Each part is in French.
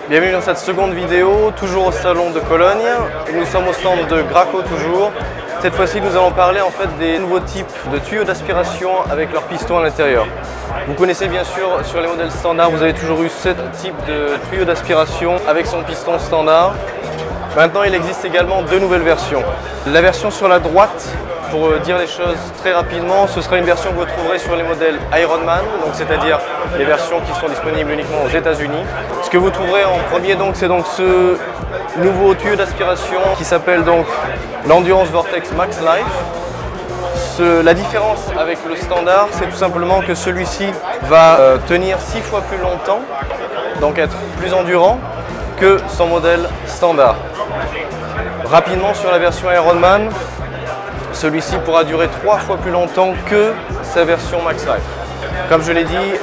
Bienvenue dans cette seconde vidéo, toujours au salon de Cologne. Nous sommes au stand de Graco toujours. Cette fois-ci, nous allons parler en fait des nouveaux types de tuyaux d'aspiration avec leur piston à l'intérieur. Vous connaissez bien sûr sur les modèles standards, vous avez toujours eu ce type de tuyau d'aspiration avec son piston standard. Maintenant, il existe également deux nouvelles versions. La version sur la droite, pour dire les choses très rapidement, ce sera une version que vous trouverez sur les modèles Ironman, donc c'est-à-dire les versions qui sont disponibles uniquement aux États-Unis. Ce que vous trouverez en premier, c'est donc ce nouveau tuyau d'aspiration qui s'appelle donc l'Endurance Vortex Max Life. La différence avec le standard, c'est tout simplement que celui-ci va tenir 6 fois plus longtemps, donc être plus endurant que son modèle standard. Rapidement sur la version Ironman, celui-ci pourra durer 3 fois plus longtemps que sa version Max Life. Comme je l'ai dit,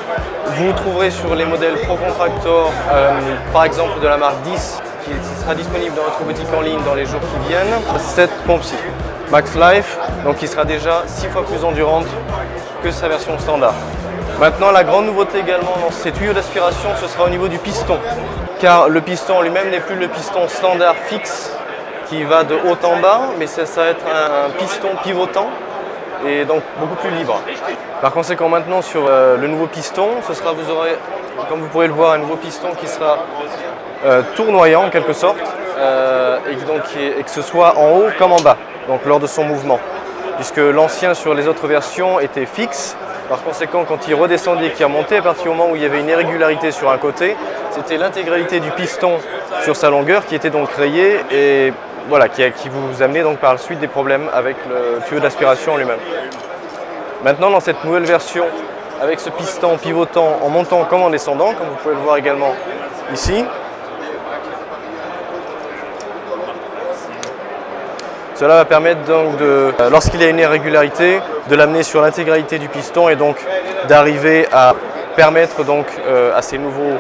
vous trouverez sur les modèles Pro Contractor, par exemple de la marque 10, qui sera disponible dans votre boutique en ligne dans les jours qui viennent, cette pompe-ci, Max Life, donc qui sera déjà 6 fois plus endurante que sa version standard. Maintenant, la grande nouveauté également dans ces tuyaux d'aspiration, ce sera au niveau du piston, car le piston lui-même n'est plus le piston standard fixe qui va de haut en bas, mais ça va être un piston pivotant et donc beaucoup plus libre. Par conséquent, maintenant sur le nouveau piston, vous aurez, comme vous pourrez le voir, un nouveau piston qui sera tournoyant en quelque sorte, et que ce soit en haut comme en bas, donc lors de son mouvement. Puisque l'ancien sur les autres versions était fixe, par conséquent quand il redescendait et qu'il remontait, à partir du moment où il y avait une irrégularité sur un côté, c'était l'intégralité du piston sur sa longueur qui était donc rayée et voilà, qui vous amenait donc par la suite des problèmes avec le tuyau d'aspiration en lui-même. Maintenant, dans cette nouvelle version, avec ce piston pivotant en montant comme en descendant, comme vous pouvez le voir également ici, cela va permettre donc lorsqu'il y a une irrégularité, de l'amener sur l'intégralité du piston et donc d'arriver à permettre donc à ces nouveaux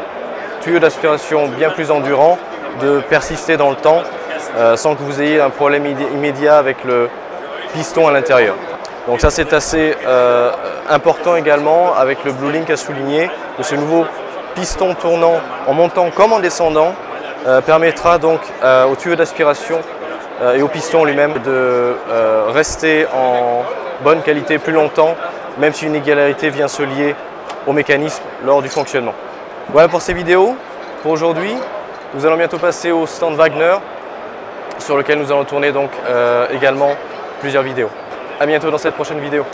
tuyaux d'aspiration bien plus endurants de persister dans le temps sans que vous ayez un problème immédiat avec le piston à l'intérieur. Donc ça c'est assez important également avec le Blue Link à souligner que ce nouveau piston tournant en montant comme en descendant permettra donc au tuyau d'aspiration et au piston lui-même de rester en bonne qualité plus longtemps, même si une irrégularité vient se lier au mécanisme lors du fonctionnement. Voilà pour ces vidéos. Pour aujourd'hui, nous allons bientôt passer au stand Wagner, sur lequel nous allons tourner donc également plusieurs vidéos. A bientôt dans cette prochaine vidéo.